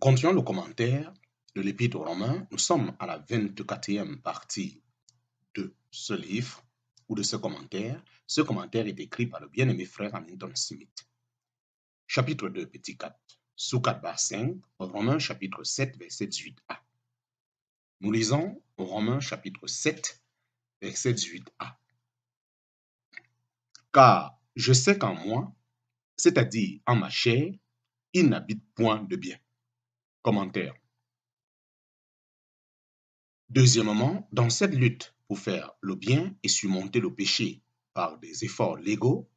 Continuons le commentaire de l'Épître aux Romains. Nous sommes à la 24e partie de ce livre ou de ce commentaire. Ce commentaire est écrit par le bien-aimé frère Hamilton Smith. Chapitre 2, petit 4, sous 4 bar 5, Romains chapitre 7, verset 18a. Nous lisons Romains chapitre 7, verset 18a. Car je sais qu'en moi, c'est-à-dire en ma chair, il n'habite point de bien. Commentaire. Deuxièmement, dans cette lutte pour faire le bien et surmonter le péché par des efforts légaux,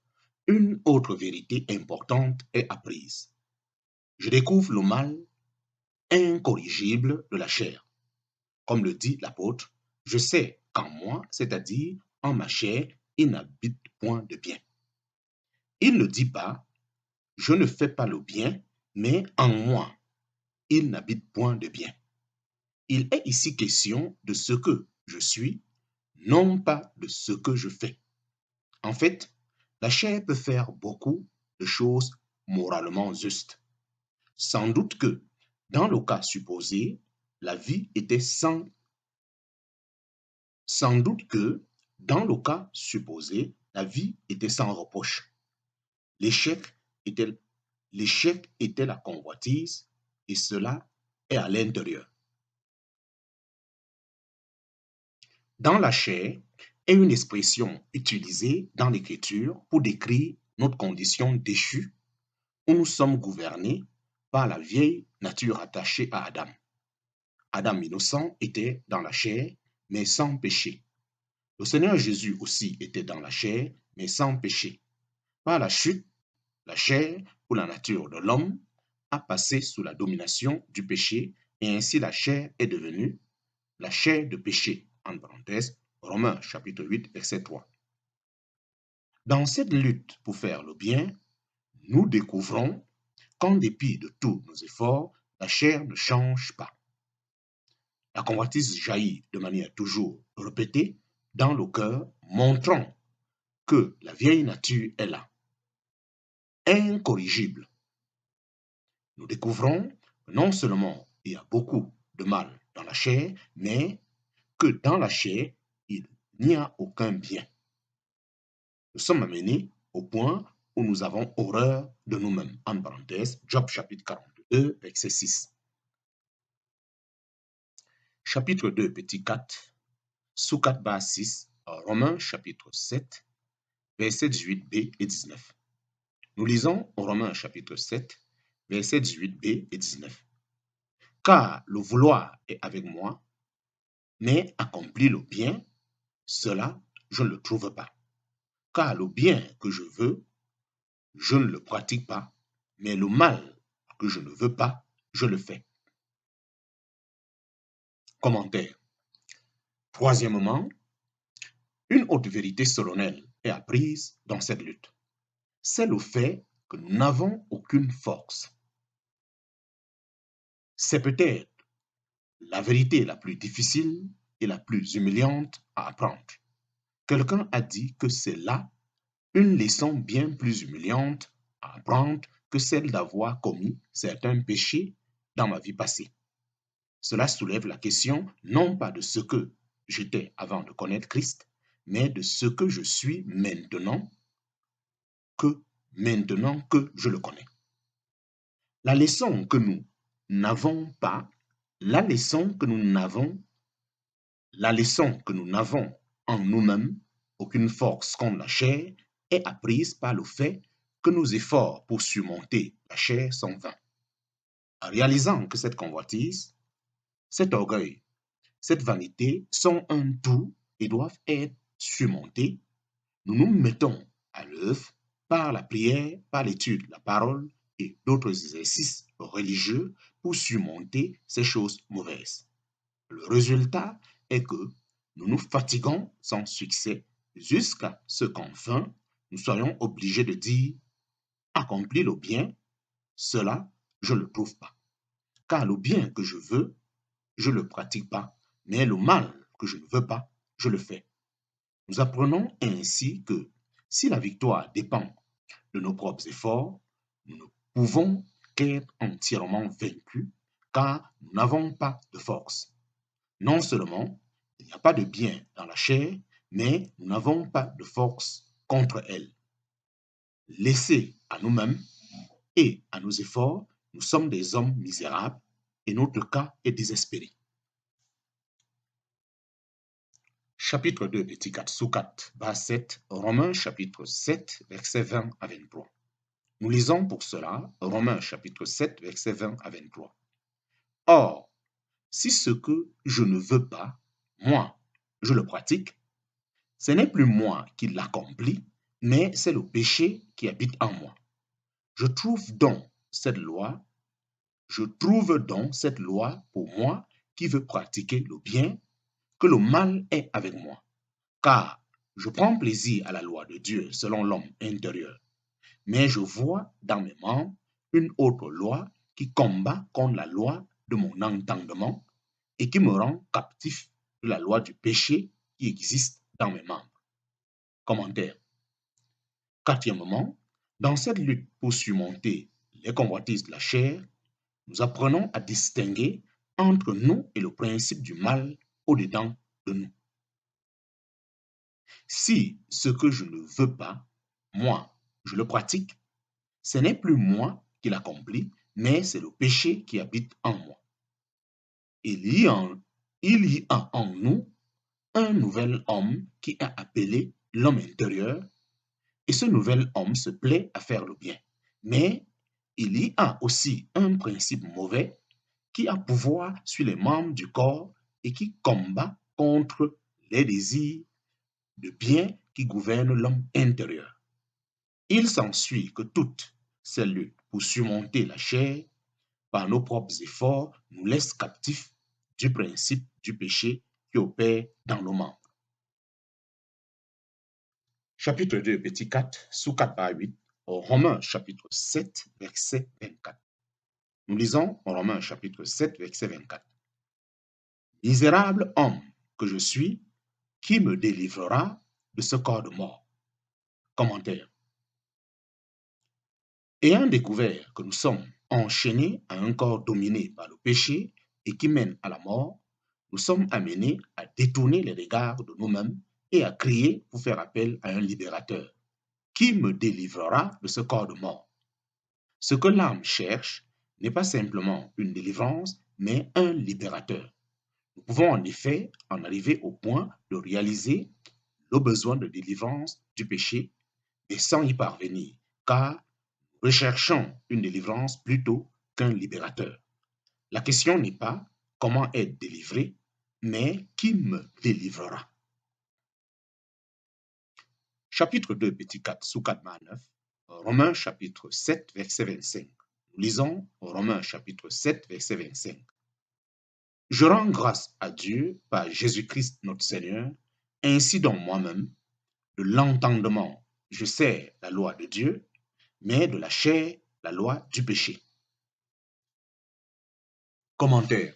une autre vérité importante est apprise. Je découvre le mal incorrigible de la chair. Comme le dit l'apôtre, je sais qu'en moi, c'est-à-dire en ma chair, il n'habite point de bien. Il ne dit pas, je ne fais pas le bien, mais en moi, il n'habite point de bien. Il est ici question de ce que je suis, non pas de ce que je fais. En fait, la chair peut faire beaucoup de choses moralement justes. Sans doute que, dans le cas supposé, la vie était sans reproche. L'échec était la convoitise, et cela est à l'intérieur. Dans la chair est une expression utilisée dans l'Écriture pour décrire notre condition déchue où nous sommes gouvernés par la vieille nature attachée à Adam. Adam innocent était dans la chair, mais sans péché. Le Seigneur Jésus aussi était dans la chair, mais sans péché. Par la chute, la chair ou la nature de l'homme a passé sous la domination du péché et ainsi la chair est devenue la chair de péché. En parenthèse, Romains chapitre 8, verset 3. Dans cette lutte pour faire le bien, nous découvrons qu'en dépit de tous nos efforts, la chair ne change pas. La convoitise jaillit de manière toujours répétée dans le cœur, montrant que la vieille nature est là, incorrigible. Nous découvrons que non seulement il y a beaucoup de mal dans la chair, mais que dans la chair, il n'y a aucun bien. Nous sommes amenés au point où nous avons horreur de nous-mêmes. En parenthèse, Job chapitre 42, verset 6. Chapitre 2, petit 4, sous 4 bar 6, Romains chapitre 7, versets 18b et 19. Nous lisons Romains chapitre 7, versets 18b et 19. Car le vouloir est avec moi, mais accomplir le bien, cela, je ne le trouve pas. Car le bien que je veux, je ne le pratique pas, mais le mal que je ne veux pas, je le fais. Commentaire. Troisièmement, une autre vérité solennelle est apprise dans cette lutte. C'est le fait que nous n'avons aucune force. C'est peut-être la vérité la plus difficile et la plus humiliante à apprendre. Quelqu'un a dit que c'est là une leçon bien plus humiliante à apprendre que celle d'avoir commis certains péchés dans ma vie passée. Cela soulève la question non pas de ce que j'étais avant de connaître Christ, mais de ce que je suis maintenant que je le connais. La leçon que nous n'avons en nous-mêmes, aucune force contre la chair, est apprise par le fait que nos efforts pour surmonter la chair sont vains. En réalisant que cette convoitise, cet orgueil, cette vanité sont un tout et doivent être surmontés, nous nous mettons à l'œuvre par la prière, par l'étude de la parole et d'autres exercices religieux pour surmonter ces choses mauvaises. Le résultat est que nous nous fatiguons sans succès jusqu'à ce qu'enfin nous soyons obligés de dire « accomplir le bien, cela, je ne le trouve pas. Car le bien que je veux, je ne le pratique pas, mais le mal que je ne veux pas, je le fais. » Nous apprenons ainsi que si la victoire dépend de nos propres efforts, nous ne pouvons qu'être entièrement vaincus car nous n'avons pas de force. Non seulement il n'y a pas de bien dans la chair, mais nous n'avons pas de force contre elle. Laissés à nous-mêmes et à nos efforts, nous sommes des hommes misérables et notre cas est désespéré. Chapitre 2, petit 4, sous 4, bas 7, Romains chapitre 7, versets 20 à 23. Nous lisons pour cela Romains chapitre 7, versets 20 à 23. Or, si ce que je ne veux pas, moi, je le pratique, ce n'est plus moi qui l'accomplis, mais c'est le péché qui habite en moi. Je trouve donc cette loi pour moi qui veut pratiquer le bien, que le mal est avec moi. Car je prends plaisir à la loi de Dieu selon l'homme intérieur, mais je vois dans mes membres une autre loi qui combat contre la loi de mon entendement et qui me rend captif de la loi du péché qui existe dans mes membres. Commentaire. Quatrièmement, dans cette lutte pour surmonter les convoitises de la chair, nous apprenons à distinguer entre nous et le principe du mal au-dedans de nous. Si ce que je ne veux pas, moi, je le pratique, ce n'est plus moi qui l'accomplis, mais c'est le péché qui habite en moi. Il y a en nous un nouvel homme qui est appelé l'homme intérieur, et ce nouvel homme se plaît à faire le bien. Mais il y a aussi un principe mauvais qui a pouvoir sur les membres du corps et qui combat contre les désirs de bien qui gouvernent l'homme intérieur. Il s'ensuit que toutes ces luttes pour surmonter la chair par nos propres efforts nous laissent captifs du principe du péché qui opère dans nos membres. Chapitre 2, petit 4, sous 4 par 8, Romains chapitre 7, verset 24. Nous lisons Romains chapitre 7, verset 24. Misérable homme que je suis, qui me délivrera de ce corps de mort? Commentaire. Ayant découvert que nous sommes enchaînés à un corps dominé par le péché et qui mène à la mort, nous sommes amenés à détourner les regards de nous-mêmes et à crier pour faire appel à un libérateur. Qui me délivrera de ce corps de mort? Ce que l'âme cherche n'est pas simplement une délivrance, mais un libérateur. Nous pouvons en effet en arriver au point de réaliser le besoin de délivrance du péché, mais sans y parvenir, car nous recherchons une délivrance plutôt qu'un libérateur. La question n'est pas comment être délivré, mais qui me délivrera. Chapitre 2, petit 4, sous 4 à 9, Romains chapitre 7, verset 25. Nous lisons Romains chapitre 7, verset 25. Je rends grâce à Dieu par Jésus-Christ notre Seigneur, ainsi donc moi-même, de l'entendement, je sais la loi de Dieu, mais de la chair, la loi du péché. Commentaire.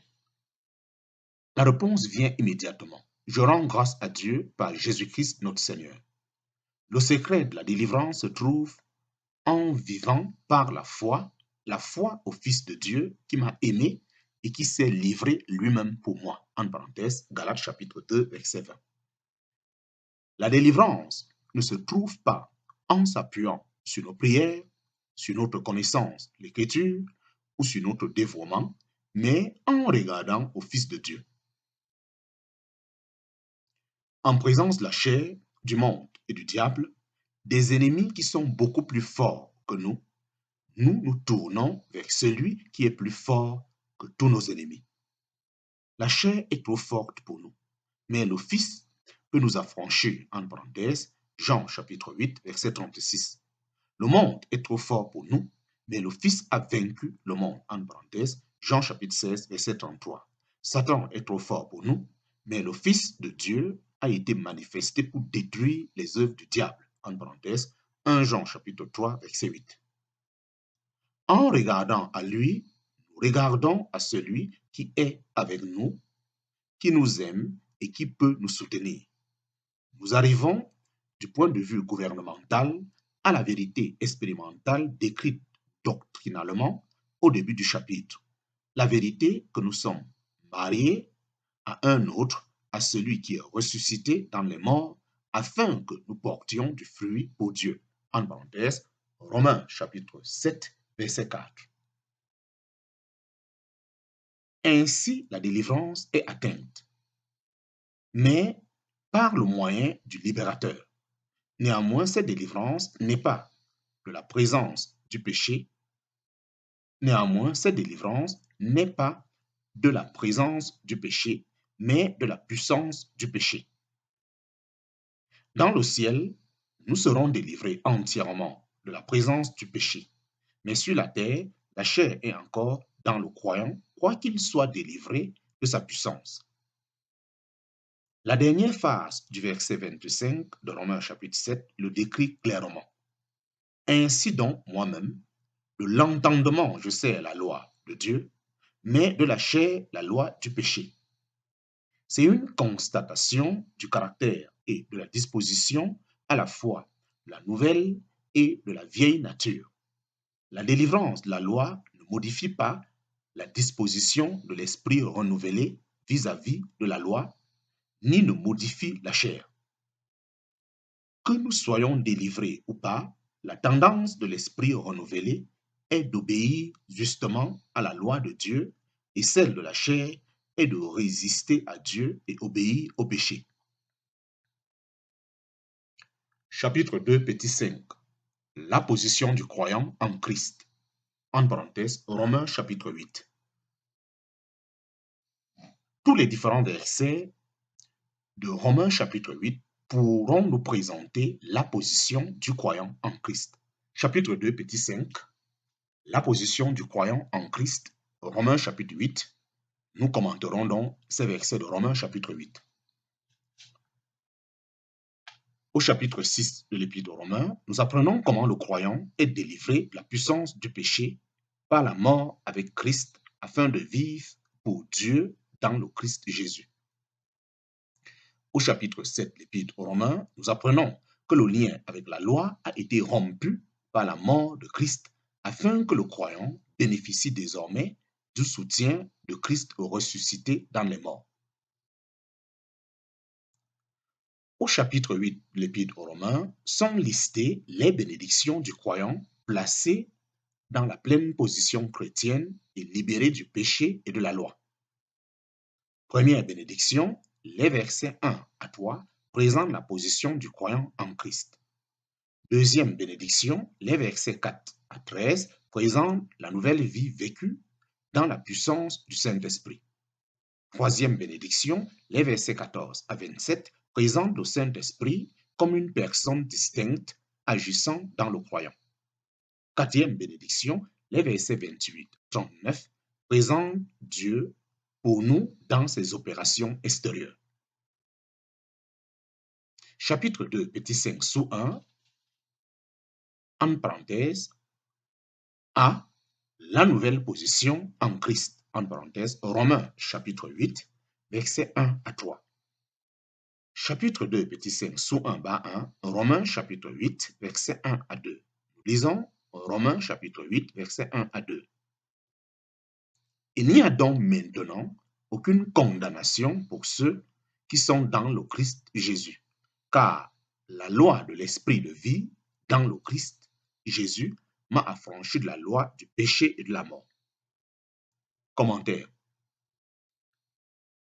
La réponse vient immédiatement. Je rends grâce à Dieu par Jésus-Christ notre Seigneur. Le secret de la délivrance se trouve en vivant par la foi au Fils de Dieu qui m'a aimé et qui s'est livré lui-même pour moi. En parenthèse, Galates chapitre 2, verset 20. La délivrance ne se trouve pas en s'appuyant sur nos prières, sur notre connaissance de l'Écriture ou sur notre dévouement, mais en regardant au Fils de Dieu. En présence de la chair, du monde et du diable, des ennemis qui sont beaucoup plus forts que nous, nous nous tournons vers celui qui est plus fort que tous nos ennemis. La chair est trop forte pour nous, mais le Fils peut nous affranchir, en parenthèse, Jean chapitre 8, verset 36. Le monde est trop fort pour nous, mais le Fils a vaincu le monde, en parenthèse, Jean chapitre 16, verset 33. Satan est trop fort pour nous, mais le Fils de Dieu a été manifesté pour détruire les œuvres du diable, en parenthèse, 1 Jean chapitre 3, verset 8. En regardant à lui, nous regardons à celui qui est avec nous, qui nous aime et qui peut nous soutenir. Nous arrivons, du point de vue gouvernemental, à la vérité expérimentale décrite doctrinalement au début du chapitre. la vérité que nous sommes mariés à un autre, à celui qui est ressuscité dans les morts, afin que nous portions du fruit pour Dieu. En parenthèse, Romains chapitre 7, verset 4. Ainsi, la délivrance est atteinte, mais par le moyen du libérateur. Néanmoins, cette délivrance n'est pas de la présence du péché. Néanmoins, cette délivrance n'est pas de la présence du péché, mais de la puissance du péché. Dans le ciel, nous serons délivrés entièrement de la présence du péché. Mais sur la terre, la chair est encore dans le croyant, quoiqu'il soit délivré de sa puissance. La dernière phase du verset 25 de Romains chapitre 7 le décrit clairement. Ainsi donc, moi-même, de l'entendement, je sais la loi de Dieu, mais de la chair, la loi du péché. C'est une constatation du caractère et de la disposition à la fois de la nouvelle et de la vieille nature. La délivrance de la loi ne modifie pas la disposition de l'esprit renouvelé vis-à-vis de la loi, ni ne modifie la chair. Que nous soyons délivrés ou pas, la tendance de l'esprit renouvelé est d'obéir justement à la loi de Dieu et celle de la chair est de résister à Dieu et obéir au péché. Chapitre 2, petit 5. La position du croyant en Christ. En parenthèse, Romains chapitre 8. Tous les différents versets de Romains chapitre 8 pourront nous présenter la position du croyant en Christ. Chapitre 2, petit 5. La position du croyant en Christ. Romains chapitre 8. Nous commenterons donc ces versets de Romains chapitre 8. Au chapitre 6 de l'Épître aux Romains, nous apprenons comment le croyant est délivré de la puissance du péché par la mort avec Christ afin de vivre pour Dieu dans le Christ Jésus. Au chapitre 7 de l'Épître aux Romains, nous apprenons que le lien avec la loi a été rompu par la mort de Christ afin que le croyant bénéficie désormais du soutien de Christ ressuscité dans les morts. Au chapitre 8 de l'Épître aux Romains sont listées les bénédictions du croyant placé dans la pleine position chrétienne et libéré du péché et de la loi. Première bénédiction, les versets 1 à 3 présentent la position du croyant en Christ. Deuxième bénédiction, les versets 4 à 13 présentent la nouvelle vie vécue dans la puissance du Saint-Esprit. Troisième bénédiction, les versets 14 à 27 présentent le Saint-Esprit comme une personne distincte agissant dans le croyant. Quatrième bénédiction, les versets 28-39 présentent Dieu pour nous dans ses opérations extérieures. Chapitre 2, petit 5 sous 1, en parenthèse, A, la nouvelle position en Christ, en parenthèse, Romains chapitre 8, versets 1 à 3. Chapitre 2, petit 5 sous 1, bas 1, Romains chapitre 8, versets 1 à 2. Nous lisons Romains chapitre 8, versets 1 à 2. Il n'y a donc maintenant aucune condamnation pour ceux qui sont dans le Christ Jésus, car la loi de l'esprit de vie dans le Christ Jésus m'a affranchi de la loi du péché et de la mort. Commentaire.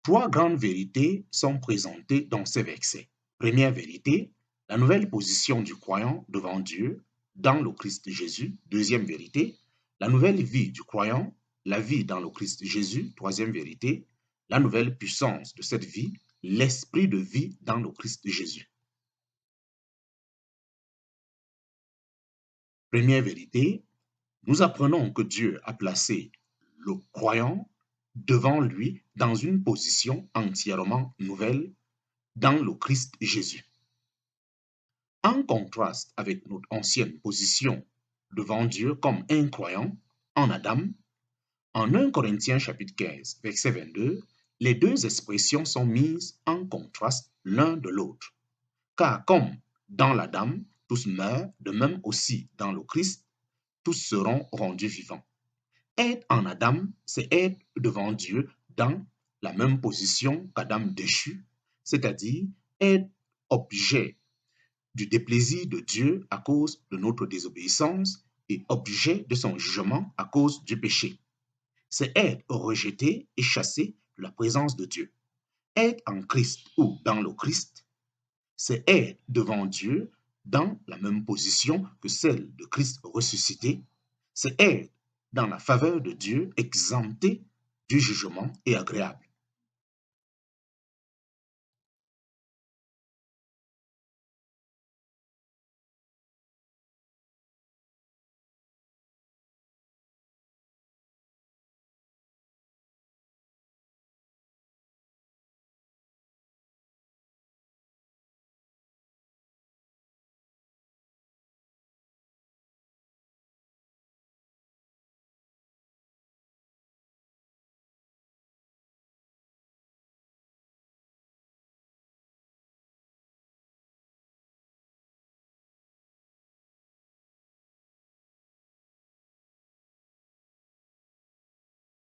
Trois grandes vérités sont présentées dans ces versets. Première vérité, la nouvelle position du croyant devant Dieu dans le Christ Jésus. Deuxième vérité, la nouvelle vie du croyant, la vie dans le Christ Jésus. Troisième vérité, la nouvelle puissance de cette vie, l'esprit de vie dans le Christ Jésus. Première vérité, nous apprenons que Dieu a placé le croyant devant lui dans une position entièrement nouvelle dans le Christ Jésus. En contraste avec notre ancienne position devant Dieu comme incroyant en Adam, en 1 Corinthiens chapitre 15, verset 22, les deux expressions sont mises en contraste l'un de l'autre. Car comme dans l'Adam, tous meurent, de même aussi dans le Christ, tous seront rendus vivants. Être en Adam, c'est être devant Dieu dans la même position qu'Adam déchu, c'est-à-dire être objet du déplaisir de Dieu à cause de notre désobéissance et objet de son jugement à cause du péché. C'est être rejeté et chassé de la présence de Dieu. Être en Christ ou dans le Christ, c'est être devant Dieu dans la même position que celle de Christ ressuscité. C'est être dans la faveur de Dieu exempté du jugement et agréable.